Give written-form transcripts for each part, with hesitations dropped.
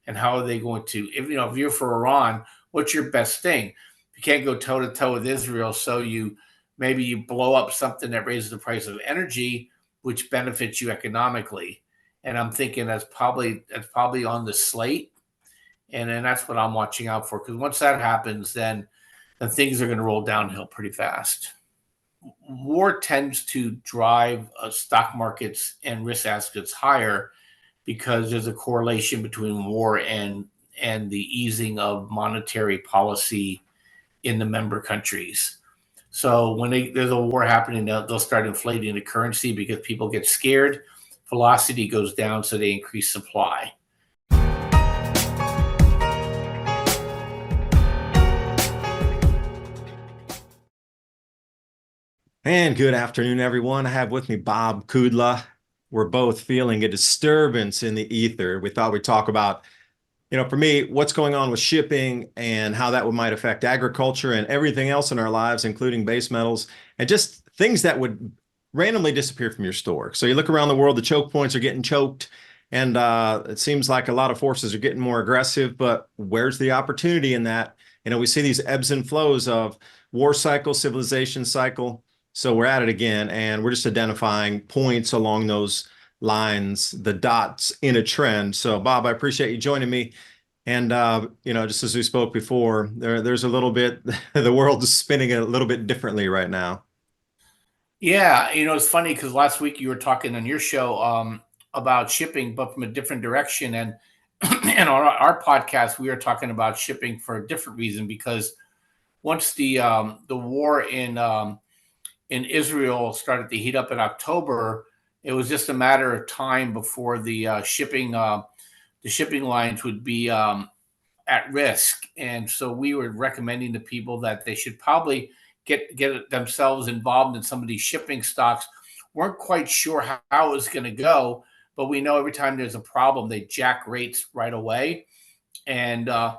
and how are they going to, if you're for Iran, what's your best thing? You can't go toe to toe with Israel, so maybe you blow up something that raises the price of energy, which benefits you economically. And I'm thinking that's probably on the slate, and then that's what I'm watching out for, because once that happens, then things are going to roll downhill pretty fast. War tends to drive stock markets and risk assets higher because there's a correlation between war and the easing of monetary policy in the member countries. So when there's a war happening, they'll start inflating the currency because people get scared. Velocity goes down, so they increase supply. And good afternoon, everyone. I have with me Bob Kudla. We're both feeling a disturbance in the ether. We thought we'd talk about, for me, what's going on with shipping and how that might affect agriculture and everything else in our lives, including base metals and just things that would randomly disappear from your store. So you look around the world, the choke points are getting choked, and it seems like a lot of forces are getting more aggressive, but where's the opportunity in that? We see these ebbs and flows of war cycle, civilization cycle. So we're at it again, and we're just identifying points along those lines, the dots in a trend. So, Bob, I appreciate you joining me. And, just as we spoke before, there's a little bit, the world is spinning a little bit differently right now. Yeah, it's funny because last week you were talking on your show about shipping, but from a different direction. And and on our podcast, we were talking about shipping for a different reason, because once the war in Israel started to heat up in October, it was just a matter of time before the shipping lines would be at risk. And so we were recommending to people that they should probably get themselves involved in some of these shipping stocks. Weren't quite sure how it was going to go, but we know every time there's a problem, they jack rates right away. And lo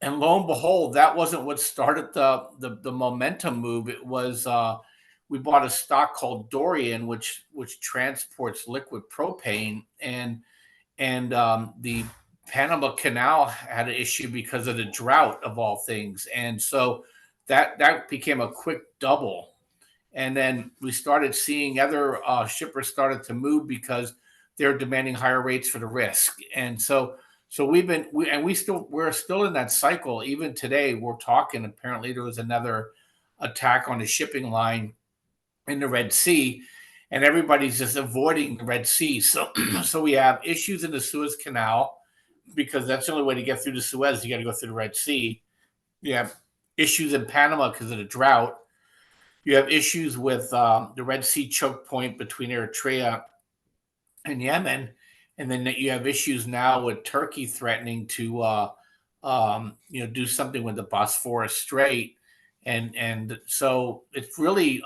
and behold, that wasn't what started the momentum move. It was we bought a stock called Dorian, which transports liquid propane, and the Panama Canal had an issue because of the drought of all things, and so that became a quick double. And then we started seeing other shippers started to move because they're demanding higher rates for the risk. And so we're still in that cycle. Even today, we're talking. Apparently, there was another attack on the shipping line in the Red Sea, and everybody's just avoiding the Red Sea. So so we have issues in the Suez Canal, because that's the only way to get through the Suez. You got to go through the Red Sea. You have issues in Panama because of the drought. You have issues with the Red Sea choke point between Eritrea and Yemen, and then you have issues now with Turkey threatening to do something with the Bosphorus Strait, and so it's really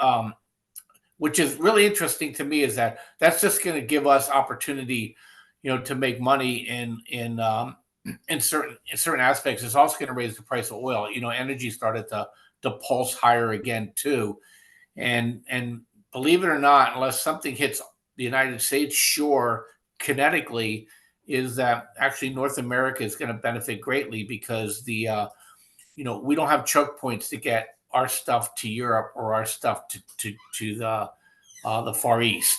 which is really interesting to me, is that that's just going to give us opportunity, to make money in certain aspects. It's also going to raise the price of oil. Energy started to pulse higher again too, and believe it or not, unless something hits the United States shore kinetically, is that actually North America is going to benefit greatly, because we don't have choke points to get our stuff to Europe or our stuff to the Far East.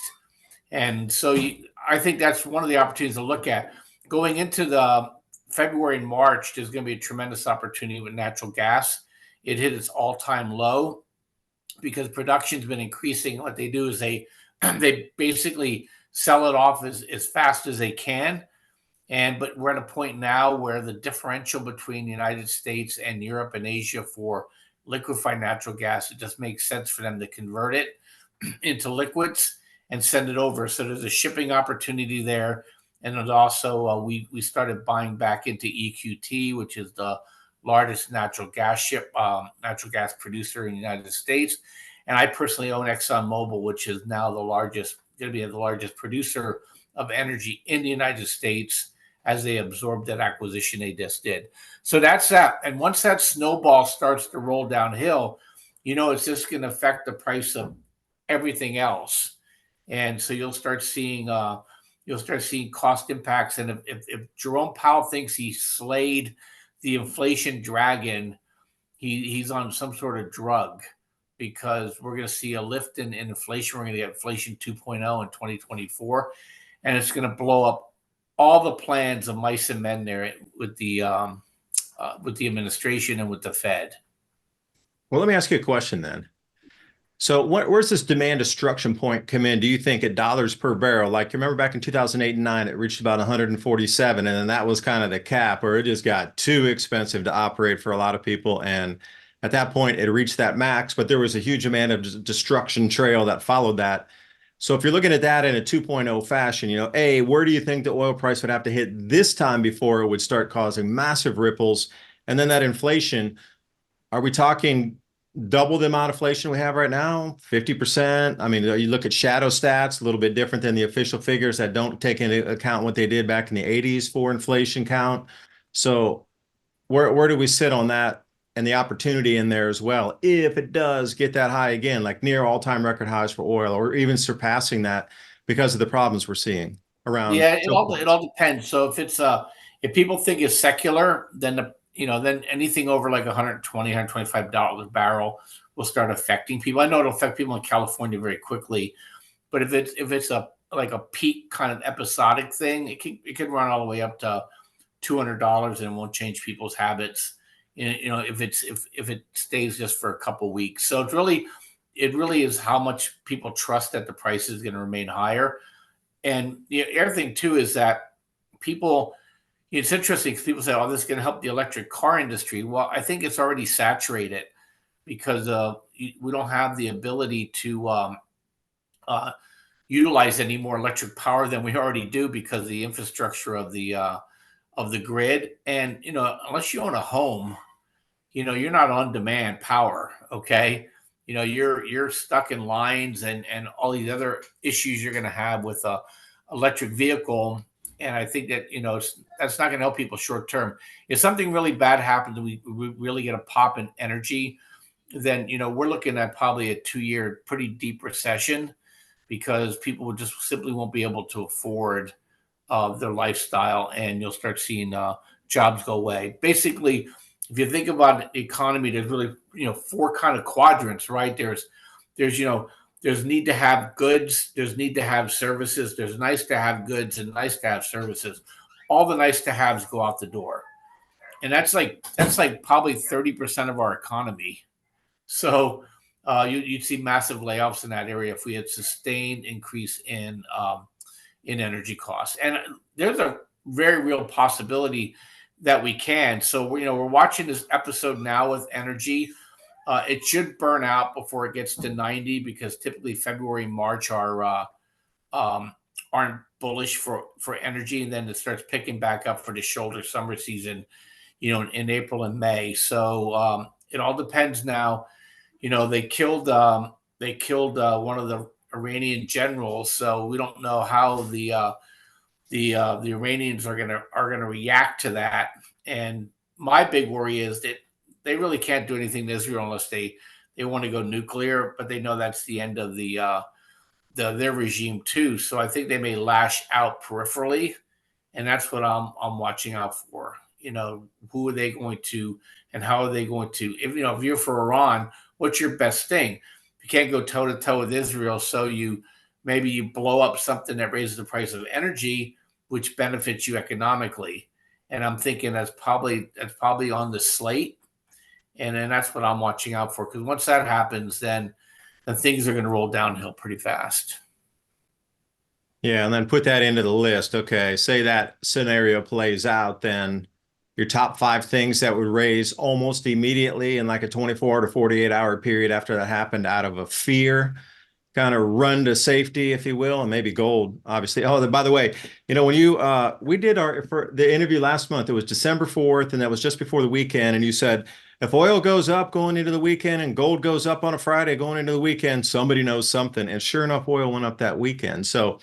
And so I think that's one of the opportunities to look at. Going into the February and March, there's going to be a tremendous opportunity with natural gas. It hit its all-time low because production's been increasing. What they do is they basically sell it off as fast as they can. But we're at a point now where the differential between the United States and Europe and Asia for liquefied natural gas, it just makes sense for them to convert it into liquids and send it over. So there's a shipping opportunity there. And there's also, we started buying back into EQT, which is the largest natural gas producer in the United States. And I personally own ExxonMobil, which is now going to be the largest producer of energy in the United States, as they absorbed that acquisition they just did. So that's that. And once that snowball starts to roll downhill, it's just going to affect the price of everything else. And so you'll start seeing you'll start seeing cost impacts. And if Jerome Powell thinks he slayed the inflation dragon, he's on some sort of drug, because we're going to see a lift in inflation. We're going to get inflation 2.0 in 2024, and it's going to blow up all the plans of mice and men there with the administration and with the Fed. Well, let me ask you a question then. So where's this demand destruction point come in? Do you think at dollars per barrel? Like, you remember back in 2008 and 9, it reached about 147, and then that was kind of the cap, or it just got too expensive to operate for a lot of people. And at that point, it reached that max, but there was a huge amount of destruction trail that followed that. So if you're looking at that in a 2.0 fashion, where do you think the oil price would have to hit this time before it would start causing massive ripples? And then that inflation, are we talking double the amount of inflation we have right now, 50%? I mean, you look at shadow stats, a little bit different than the official figures that don't take into account what they did back in the 80s for inflation count. So where do we sit on that and the opportunity in there as well, if it does get that high again, like near all-time record highs for oil, or even surpassing that because of the problems we're seeing around Yeah, choke it points? all depends. So if people think it's secular, then then anything over like 120, $125 a barrel will start affecting people. I know it'll affect people in California very quickly, but if it's a like a peak kind of episodic thing, it can run all the way up to $200 and it won't change people's habits. If it stays just for a couple weeks. So it really is how much people trust that the price is going to remain higher. And the other thing too is that people, it's interesting because people say, "Oh, this is going to help the electric car industry." Well, I think it's already saturated, because we don't have the ability to uh, utilize any more electric power than we already do, because of the infrastructure of the grid. And unless you own a home, you're not on demand power. Okay, you're stuck in lines and all these other issues you're going to have with a electric vehicle. And I think that that's not going to help people short term. If something really bad happens, we really get a pop in energy, then we're looking at probably a 2-year pretty deep recession, because people will just simply won't be able to afford their lifestyle, and you'll start seeing jobs go away. Basically, if you think about the economy, there's really four kind of quadrants, right? There's there's need to have goods, there's need to have services, there's nice to have goods and nice to have services. All the nice to haves go out the door, and that's like probably 30% of our economy. So you'd see massive layoffs in that area if we had sustained increase in energy costs. And there's a very real possibility that we can. So we're watching this episode now with energy. It should burn out before it gets to 90, because typically February, March um, aren't bullish for energy, and then it starts picking back up for the shoulder summer season, in April and May. So it all depends now. They killed one of the Iranian generals, so we don't know how the Iranians are gonna react to that. And my big worry is that they really can't do anything to Israel unless they want to go nuclear, but they know that's the end of their regime too. So I think they may lash out peripherally, and that's what I'm watching out for. Who are they going to, and how are they going to? If you're for Iran, what's your best thing? You can't go toe to toe with Israel, so maybe you blow up something that raises the price of energy, which benefits you economically. And I'm thinking that's probably on the slate, and then that's what I'm watching out for. Because once that happens, then things are going to roll downhill pretty fast. Yeah, and then put that into the list. Okay, say that scenario plays out, then your top 5 things that would raise almost immediately in like a 24 to 48-hour period after that happened, out of a fear, kind of run to safety, if you will, and maybe gold, obviously. Oh, by the way, when we did for the interview last month, it was December 4th, and that was just before the weekend, and you said, if oil goes up going into the weekend and gold goes up on a Friday going into the weekend, somebody knows something. And sure enough, oil went up that weekend. So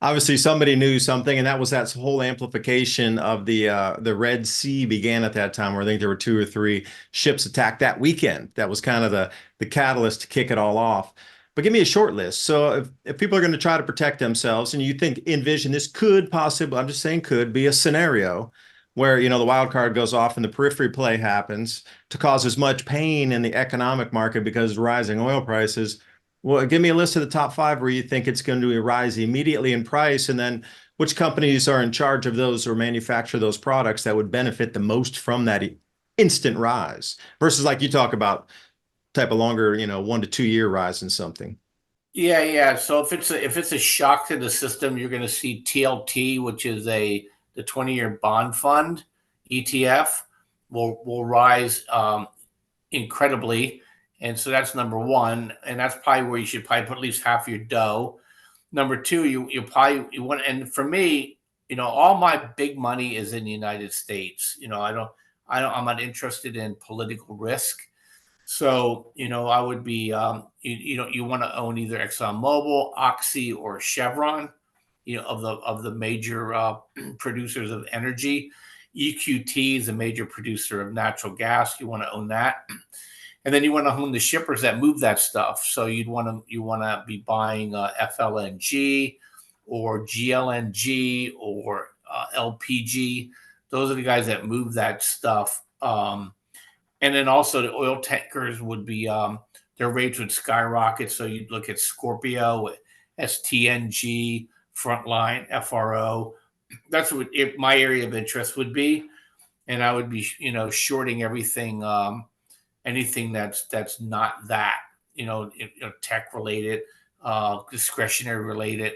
obviously somebody knew something, and that was that whole amplification of the Red Sea began at that time, where I think there were 2 or 3 ships attacked that weekend. That was kind of the catalyst to kick it all off. but give me a short list. So if people are going to try to protect themselves and you think envision this could possibly, I'm just saying could be a scenario where, the wild card goes off and the periphery play happens to cause as much pain in the economic market because rising oil prices. Well, give me a list of the top five where you think it's going to rise immediately in price, and then which companies are in charge of those or manufacture those products that would benefit the most from that instant rise versus like you talk about type of longer, 1 to 2 year rise in something. Yeah, yeah. So if it's a shock to the system, you're going to see TLT, which is the 20-year bond fund ETF, will rise incredibly, and so that's number one, and that's probably where you should probably put at least half your dough. Number two, you want, and for me, all my big money is in the United States. I'm not interested in political risk. So, I would be, you want to own either ExxonMobil, Oxy, or Chevron, of the major producers of energy. EQT is a major producer of natural gas. You want to own that, and then you want to own the shippers that move that stuff. So you want to be buying FLNG or GLNG or LPG. Those are the guys that move that stuff. And then also the oil tankers would be their rates would skyrocket. So you'd look at Scorpio, STNG, Frontline, FRO. That's what my area of interest would be, and I would be shorting everything, anything that's not that, tech related, discretionary related.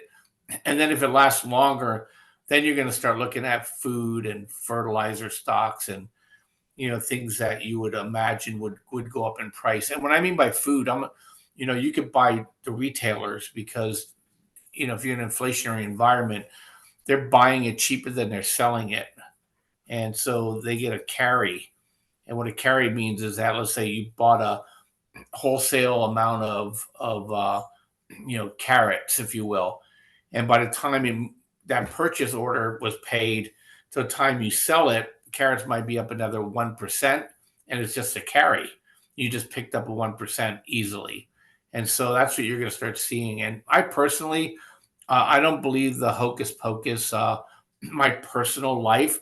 And then if it lasts longer, then you're going to start looking at food and fertilizer stocks and things that you would imagine would go up in price. And what I mean by food, you could buy the retailers because if you're in an inflationary environment, they're buying it cheaper than they're selling it, and so they get a carry. And what a carry means is that, let's say you bought a wholesale amount of carrots, if you will, and by the time that purchase order was paid, to the time you sell it, carrots might be up another 1%, and it's just a carry. You just picked up a 1% easily. And so that's what you're going to start seeing. And I personally, I don't believe the hocus pocus. My personal life,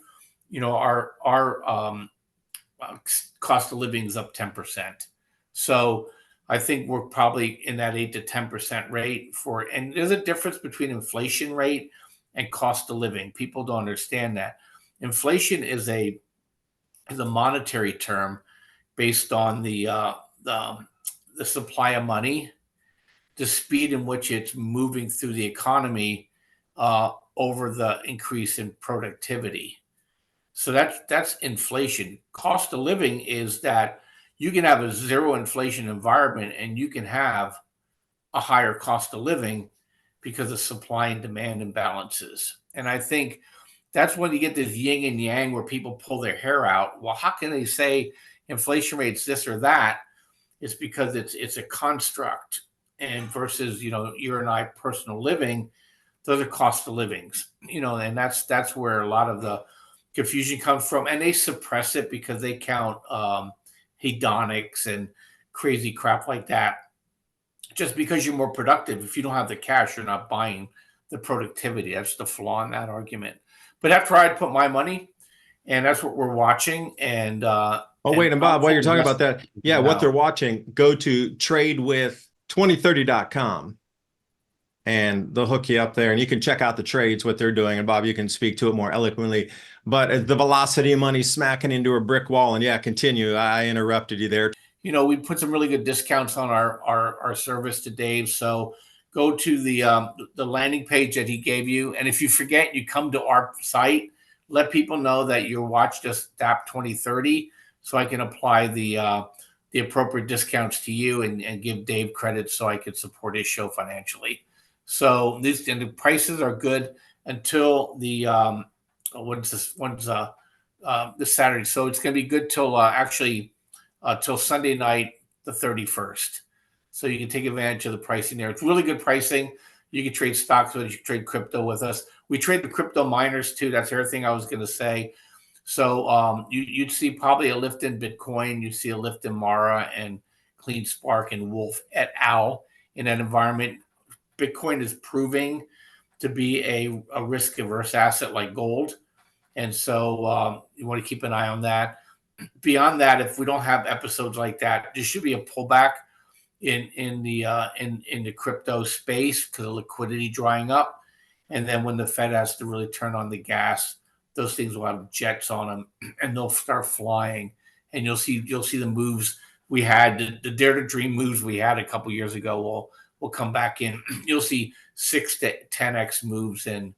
our cost of living is up 10%. So I think we're probably in that 8 to 10% rate and there's a difference between inflation rate and cost of living. People don't understand that. Inflation is a monetary term based on the supply of money, the speed in which it's moving through the economy over the increase in productivity. So that's inflation. Cost of living is that you can have a zero inflation environment and you can have a higher cost of living because of supply and demand imbalances. And I think that's when you get this yin and yang where people pull their hair out. Well, how can they say inflation rate's this or that? It's because it's a construct, and versus you and I personal living, those are cost of livings. And that's where a lot of the confusion comes from, and they suppress it because they count hedonics and crazy crap like that. Just because you're more productive, if you don't have the cash, you're not buying the productivity. That's the flaw in that argument. But that's where I'd put my money, and that's what we're watching. And Oh, wait, and I'm Bob, while you're fully talking about invested that, yeah, what they're now. watching, go to tradewith2030.com and they'll hook you up there and you can check out the trades, what they're doing. And Bob, you can speak to it more eloquently. But the velocity of money smacking into a brick wall. And yeah, continue. I interrupted you there. We put some really good discounts on our service to Dave. So go to the landing page that he gave you, and if you forget, you come to our site. Let people know that your watch just tapped 2030, so I can apply the appropriate discounts to you and give Dave credit so I could support his show financially. So and the prices are good until the this Saturday. So it's going to be good till Sunday night, the 31st. So you can take advantage of the pricing there. It's really good pricing. You can trade stocks with us. You can trade crypto with us. We trade the crypto miners too. That's everything I was going to say. So you'd see probably a lift in Bitcoin. You'd see a lift in Mara and Clean Spark and Wolf et al. in that environment. Bitcoin is proving to be a risk averse asset like gold. And so you want to keep an eye on that. Beyond that, if we don't have episodes like that, there should be a pullback in the crypto space because of liquidity drying up. And then when the Fed has to really turn on the gas, those things will have jets on them and they'll start flying. And you'll see the moves we had, the dare to dream moves we had a couple years ago will come back in. You'll see 6 to 10x moves in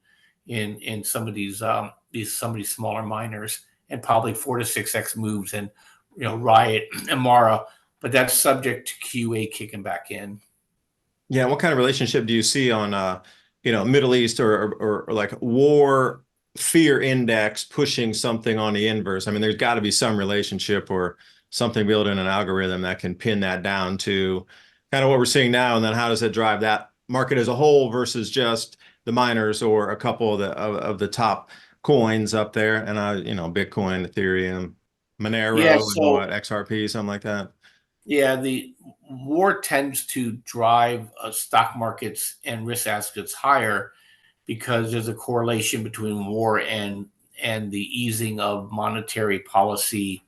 some of these some of these smaller miners, and probably 4 to 6x moves in Riot and Mara, but that's subject to QA kicking back in. Yeah, what kind of relationship do you see on Middle East or like war fear index pushing something on the inverse? I mean, there's got to be some relationship or something built in an algorithm that can pin that down to kind of what we're seeing now, and then how does it drive that market as a whole versus just the miners or a couple of the top coins up there, and Bitcoin, Ethereum, Yeah, Monero, and so what XRP, something like that. yeah, the war tends to drive stock markets and risk assets higher because there's a correlation between war and the easing of monetary policy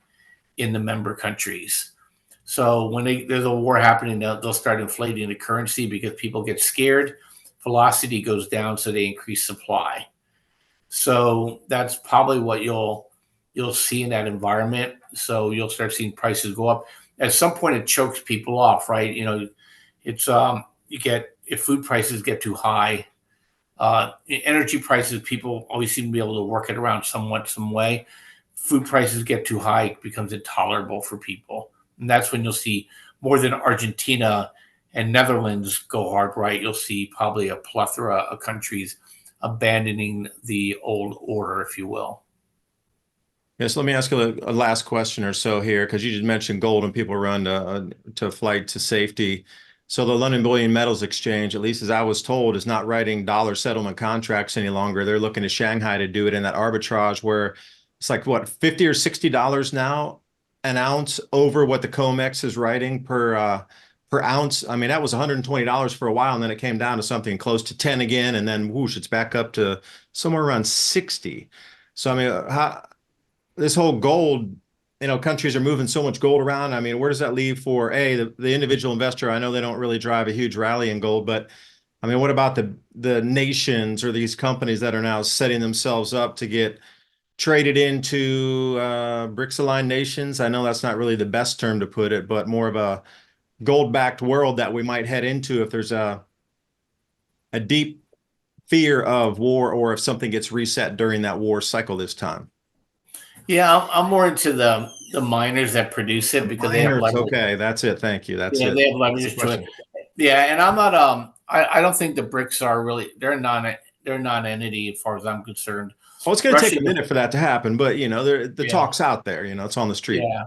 in the member countries. So when there's a war happening, they'll start inflating the currency because people get scared. Velocity goes down, so they increase supply. So that's probably what you'll see in that environment. So you'll start seeing prices go up. At some point, it chokes people off, right? It's you get if food prices get too high, energy prices, people always seem to be able to work it around somewhat, some way. Food prices get too high, it becomes intolerable for people. And that's when you'll see more than Argentina and Netherlands go hard right. You'll see probably a plethora of countries abandoning the old order, if you will. Yes, let me ask you a last question or so here, because you just mentioned gold and people run to flight to safety. So the London Bullion Metals Exchange, at least as I was told, is not writing dollar settlement contracts any longer. They're looking to Shanghai to do it in that arbitrage where it's like what, $50 or $60 now an ounce over what the COMEX is writing per ounce. I mean, that was $120 for a while, and then it came down to something close to 10 again, and then whoosh, it's back up to somewhere around 60. So I mean, how this whole gold, countries are moving so much gold around. I mean, where does that leave for the individual investor? I know they don't really drive a huge rally in gold, but I mean, what about the nations or these companies that are now setting themselves up to get traded into BRICS aligned nations? I know that's not really the best term to put it, but more of a gold-backed world that we might head into if there's a deep fear of war or if something gets reset during that war cycle this time. Yeah, I'm more into the miners that produce it The because they have miners, leverage. okay, that's it. Thank you. That's Yeah, it. they have That's the leverage to it. question. Yeah, and I'm not. I don't think the BRICS are really. They're non-entity as far as I'm concerned. Well, it's going to take Russia, a minute for that to happen, but the yeah, talk's out there. It's on the street. yeah.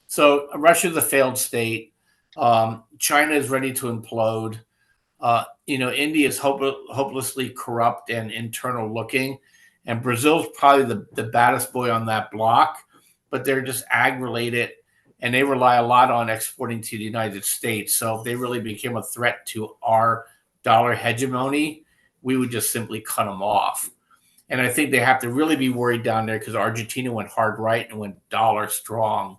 So Russia's a failed state. China is ready to implode. India is hopelessly corrupt and internal looking, and Brazil's probably the baddest boy on that block, but they're just ag related, and they rely a lot on exporting to the United States. So if they really became a threat to our dollar hegemony, we would just simply cut them off. And I think they have to really be worried down there because Argentina went hard right and went dollar strong.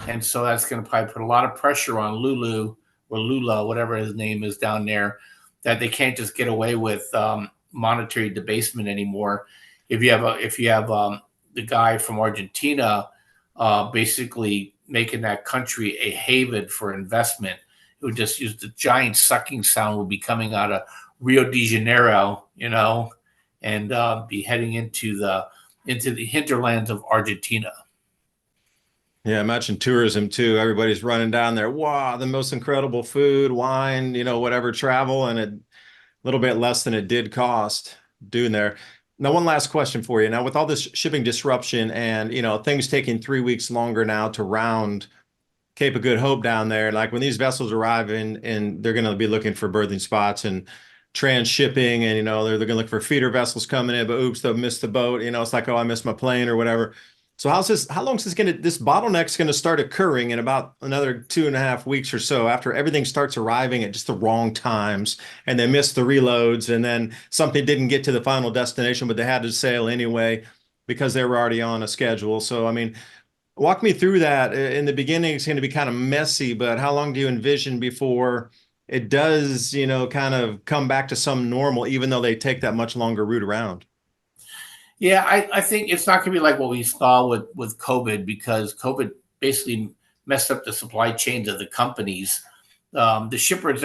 And so that's going to probably put a lot of pressure on Lulu or Lula, whatever his name is down there, that they can't just get away with monetary debasement anymore. If you have the guy from Argentina basically making that country a haven for investment, it would just use the giant sucking sound would be coming out of Rio de Janeiro, and be heading into the hinterlands of Argentina. Yeah, imagine tourism too. Everybody's running down there. Wow, the most incredible food, wine, whatever, travel, and a little bit less than it did cost doing there. Now, one last question for you. Now, with all this shipping disruption and things taking 3 weeks longer now to round Cape of Good Hope down there, like when these vessels arrive in and they're going to be looking for berthing spots and transshipping, and they're going to look for feeder vessels coming in, but oops, they'll miss the boat. It's like, oh, I missed my plane or whatever. So how long is this bottleneck's gonna start occurring in about another 2.5 weeks or so after everything starts arriving at just the wrong times and they miss the reloads and then something didn't get to the final destination, but they had to sail anyway because they were already on a schedule. So, I mean, walk me through that. In the beginning, it's going to be kind of messy, but how long do you envision before it does, kind of come back to some normal, even though they take that much longer route around? Yeah, I think it's not going to be like what we saw with COVID, because COVID basically messed up the supply chains of the companies. The shippers,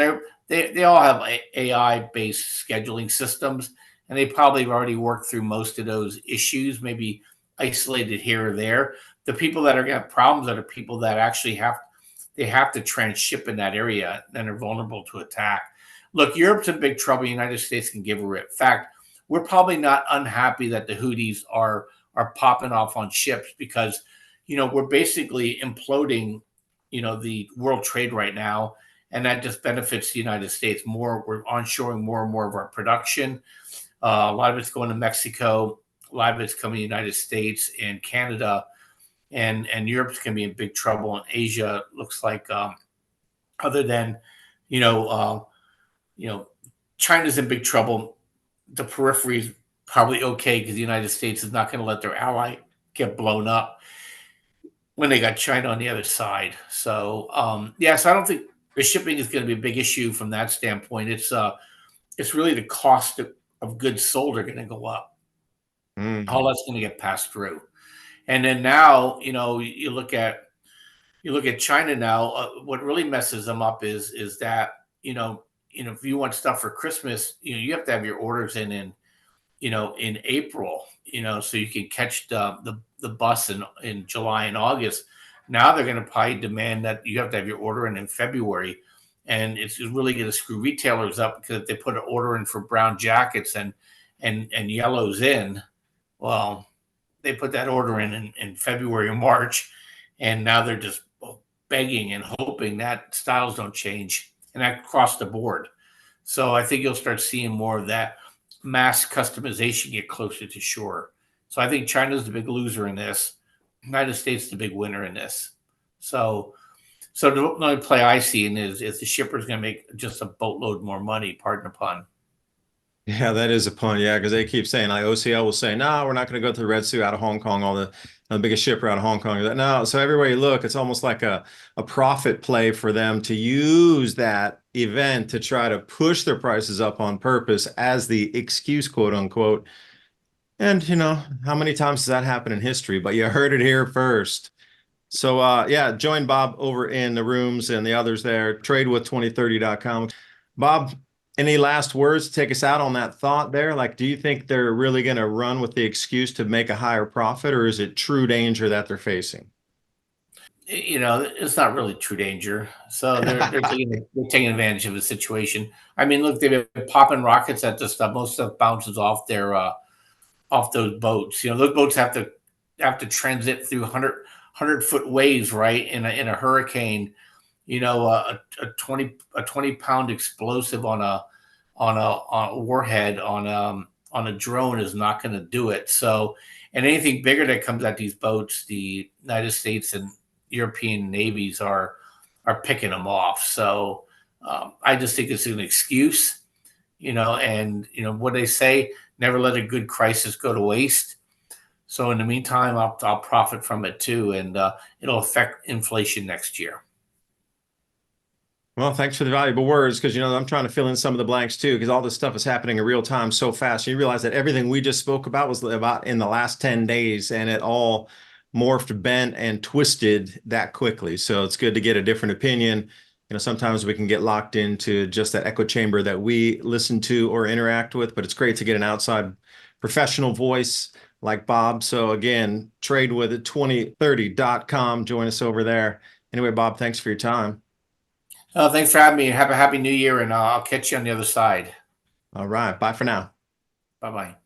they all have AI based scheduling systems, and they probably have already worked through most of those issues, maybe isolated here or there. The people that are going to have problems are the people that actually have to transship in that area and are vulnerable to attack. Look, Europe's in big trouble. The United States can give a rip. In fact, we're probably not unhappy that the Houthis are popping off on ships, because we're basically imploding the world trade right now, and that just benefits the United States more. We're onshoring more and more of our production. A lot of it's going to Mexico. A lot of it's coming to the United States and Canada, and Europe's going to be in big trouble. And Asia looks like, other than you know uh, you know China's in big trouble. The periphery is probably okay, because the United States is not going to let their ally get blown up when they got China on the other side. So yeah, so I don't think the shipping is going to be a big issue from that standpoint. It's really the cost of goods sold are going to go up. All Mm. that's going to get passed through. And then now, you look at China now. What really messes them up is that if you want stuff for Christmas, you have to have your orders in April, so you can catch the bus in July and August. Now they're going to probably demand that you have to have your order in February, and it's really going to screw retailers up, because if they put an order in for brown jackets and yellows in, well, they put that order in February or March, and now they're just begging and hoping that styles don't change, and that across the board. So I think you'll start seeing more of that mass customization get closer to shore. So I think China's the big loser in this. United States the big winner in this. So the only play I see in is the shipper's going to make just a boatload more money. Pardon the pun. Yeah, that is a pun. Yeah, because they keep saying, like, OCL will say, no, we're not going to go to the Red Sea out of Hong Kong, all the biggest shipper out of Hong Kong. No, so everywhere you look, it's almost like a profit play for them to use that event to try to push their prices up on purpose as the excuse, quote unquote. And how many times does that happen in history? But you heard it here first. So yeah, join Bob over in the rooms and the others there, tradewith2030.com. Bob, any last words to take us out on that thought there? Like, do you think they're really going to run with the excuse to make a higher profit, or is it true danger that they're facing? It's not really true danger. So they're taking advantage of the situation. I mean, look, they've been popping rockets at this stuff. Most stuff bounces off off those boats. Those boats have to transit through 100-foot waves, right? In a hurricane, a 20-pound explosive on a warhead on a drone is not going to do it. So, and anything bigger that comes at these boats, the United States and European navies are picking them off. So I just think it's an excuse, and what they say: never let a good crisis go to waste. So in the meantime, I'll profit from it too, and it'll affect inflation next year. Well, thanks for the valuable words, because I'm trying to fill in some of the blanks too, because all this stuff is happening in real time so fast. You realize that everything we just spoke about was about in the last 10 days, and it all morphed, bent, and twisted that quickly. So it's good to get a different opinion. Sometimes we can get locked into just that echo chamber that we listen to or interact with, but it's great to get an outside professional voice like Bob. So again, tradewith2030.com. Join us over there. Anyway, Bob, thanks for your time. Thanks for having me. Have a happy new year, and I'll catch you on the other side. All right. Bye for now. Bye bye.